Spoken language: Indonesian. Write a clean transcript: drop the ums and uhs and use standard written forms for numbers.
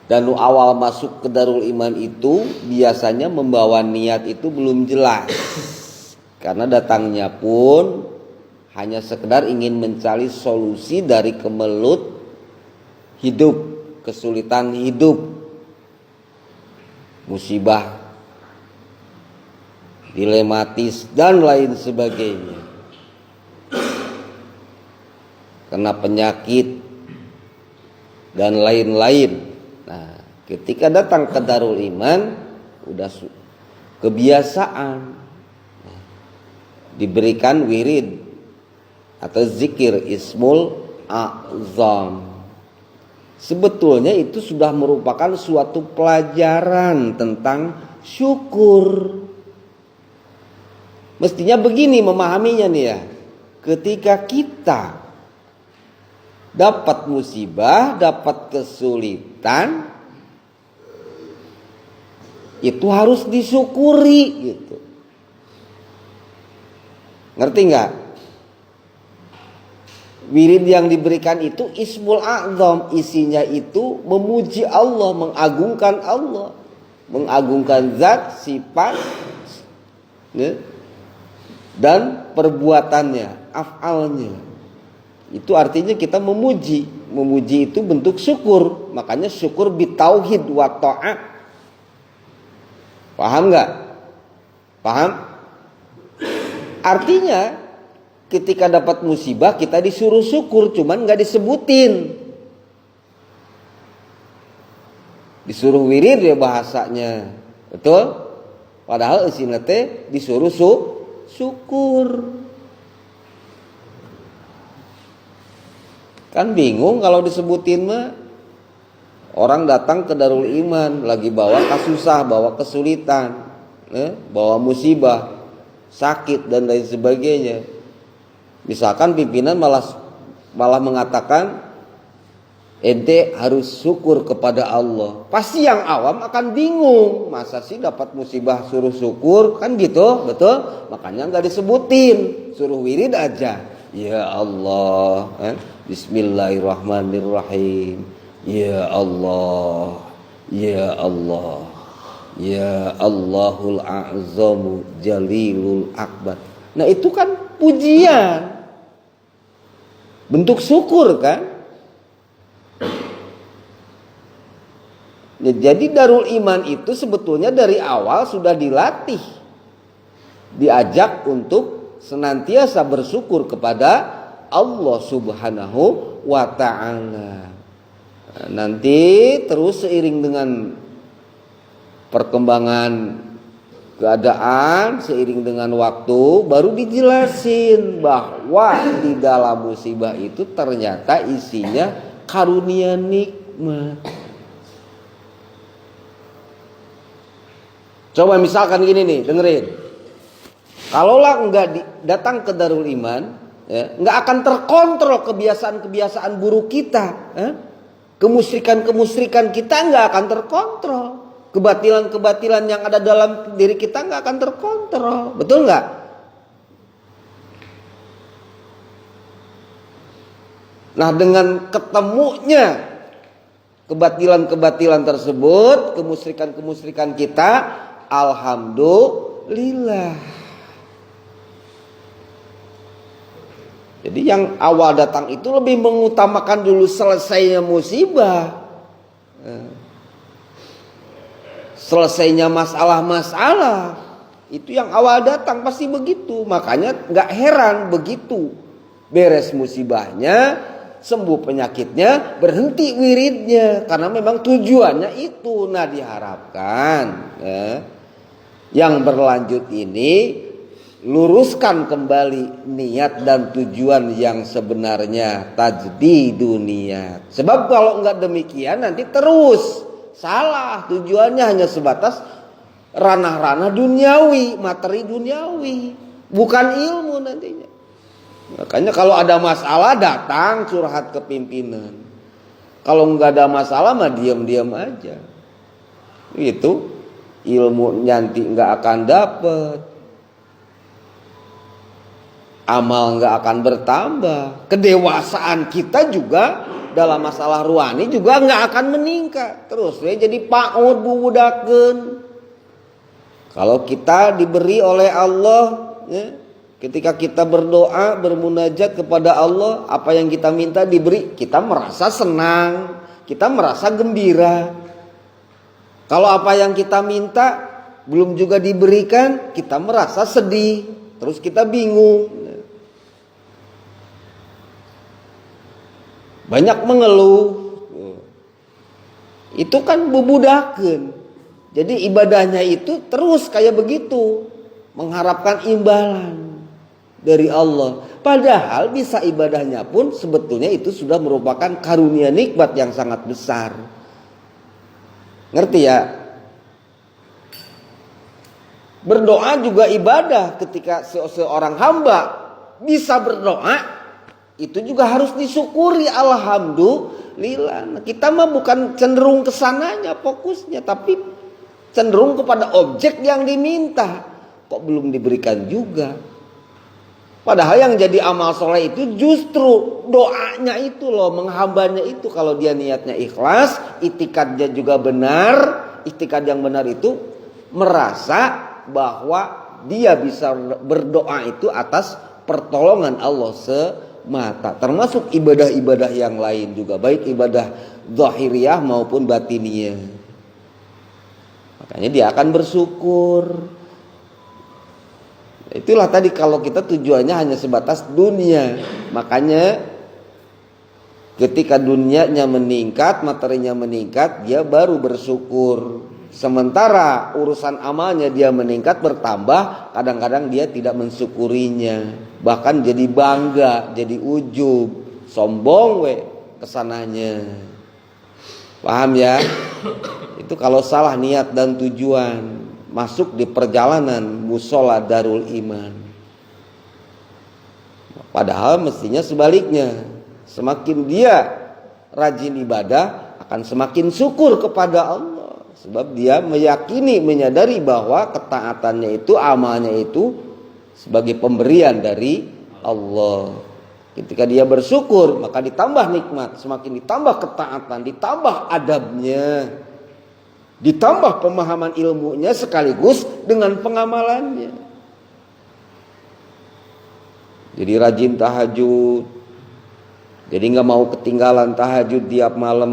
Dan awal masuk ke Darul Iman itu biasanya membawa niat itu belum jelas. Karena datangnya pun hanya sekedar ingin mencari solusi dari kemelut hidup, kesulitan hidup, musibah, dilematis dan lain sebagainya. Kena penyakit dan lain-lain. Nah, ketika datang ke Darul Iman udah kebiasaan diberikan wirid atau zikir Ismul A'zam. Sebetulnya itu sudah merupakan suatu pelajaran tentang syukur. Mestinya begini memahaminya nih ya. Ketika kita dapat musibah, dapat kesulitan, itu harus disyukuri gitu. Ngerti nggak? Wirid yang diberikan itu Ismul A'zam, isinya itu memuji Allah, mengagungkan Allah, mengagungkan zat, sifat, ya, dan perbuatannya, af'alnya. Itu artinya kita memuji. Memuji itu bentuk syukur. Makanya syukur bitauhid wa ta'at. Paham nggak? Paham? Artinya ketika dapat musibah kita disuruh syukur, cuman nggak disebutin. Disuruh wirid ya bahasanya, betul? Padahal isinya teh disuruh syukur. Kan bingung kalau disebutin mah. Orang datang ke Darul Iman lagi bawa kasusah, bawa kesulitan, bawa musibah, sakit dan lain sebagainya. Misalkan pimpinan malah mengatakan ente harus syukur kepada Allah. Pasti yang awam akan bingung, masa sih dapat musibah suruh syukur, kan gitu, betul? Makanya nggak disebutin, suruh wirid aja. Ya Allah, Bismillahirrahmanirrahim. Ya Allah, ya Allah, ya Allahul A'zamu Jalilul Akbar. Nah itu kan pujian, bentuk syukur kan. Ya, jadi Darul Iman itu sebetulnya dari awal sudah dilatih, diajak untuk senantiasa bersyukur kepada Allah Subhanahu wa Ta'ala. Nanti terus seiring dengan perkembangan keadaan, seiring dengan waktu, baru dijelasin bahwa di dalam musibah itu ternyata isinya karunia nikmat. Coba misalkan gini nih, dengerin. Kalaulah enggak datang ke Darul Iman, ya, enggak akan terkontrol kebiasaan-kebiasaan buruk kita, kemusyrikan-kemusyrikan kita enggak akan terkontrol. Kebatilan-kebatilan yang ada dalam diri kita enggak akan terkontrol. Betul enggak? Nah, dengan ketemunya kebatilan-kebatilan tersebut, kemusyrikan-kemusyrikan kita, alhamdulillah. Jadi yang awal datang itu lebih mengutamakan dulu selesainya musibah, selesainya masalah-masalah. Itu yang awal datang pasti begitu. Makanya gak heran begitu beres musibahnya, sembuh penyakitnya, berhenti wiridnya. Karena memang tujuannya itu. Nah diharapkan yang berlanjut ini luruskan kembali niat dan tujuan yang sebenarnya, tajdidun niat. Sebab kalau enggak demikian nanti terus salah, tujuannya hanya sebatas ranah-ranah duniawi, materi duniawi, bukan ilmu nantinya. Makanya kalau ada masalah datang curhat ke pimpinan. Kalau enggak ada masalah mah diam-diam aja. Itu ilmu nanti enggak akan dapet. amal nggak akan bertambah. Kedewasaan kita juga dalam masalah ruhani juga nggak akan meningkat. Terus ya jadi paud bubudakeun. Kalau kita diberi oleh Allah, ya, ketika kita berdoa bermunajat kepada Allah, apa yang kita minta diberi, kita merasa senang, kita merasa gembira. Kalau apa yang kita minta belum juga diberikan, kita merasa sedih, terus kita bingung. Banyak mengeluh. Itu kan bubudakeun. Jadi ibadahnya itu terus kayak begitu, mengharapkan imbalan dari Allah. Padahal bisa ibadahnya pun sebetulnya itu sudah merupakan karunia nikmat yang sangat besar. Ngerti ya? Berdoa juga ibadah. Ketika seorang hamba bisa berdoa, itu juga harus disyukuri. Alhamdulillah. Kita mah bukan cenderung ke sananya fokusnya, tapi cenderung kepada objek yang diminta. Kok belum diberikan juga? Padahal yang jadi amal soleh itu justru doanya itu loh, menghambanya itu. Kalau dia niatnya ikhlas, itikadnya juga benar. Itikad yang benar itu merasa bahwa dia bisa berdoa itu atas pertolongan Allah semata. Termasuk ibadah-ibadah yang lain juga, baik ibadah zahiriyah maupun batiniyah. Makanya dia akan bersyukur. Itulah tadi kalau kita tujuannya hanya sebatas dunia. Makanya ketika dunianya meningkat, materinya meningkat, dia baru bersyukur. Sementara urusan amalnya dia meningkat, bertambah, kadang-kadang dia tidak mensyukurinya. Bahkan jadi bangga, jadi ujub, sombong kesananya. Paham ya? Itu kalau salah niat dan tujuan, masuk di perjalanan musola Darul Iman. Padahal mestinya sebaliknya. Semakin dia rajin ibadah, akan semakin syukur kepada Allah. Sebab dia meyakini, menyadari bahwa ketaatannya itu, amalnya itu sebagai pemberian dari Allah. Ketika dia bersyukur, maka ditambah nikmat, semakin ditambah ketaatan, ditambah adabnya, ditambah pemahaman ilmunya sekaligus dengan pengamalannya. Jadi rajin tahajud. Jadi nggak mau ketinggalan tahajud tiap malam.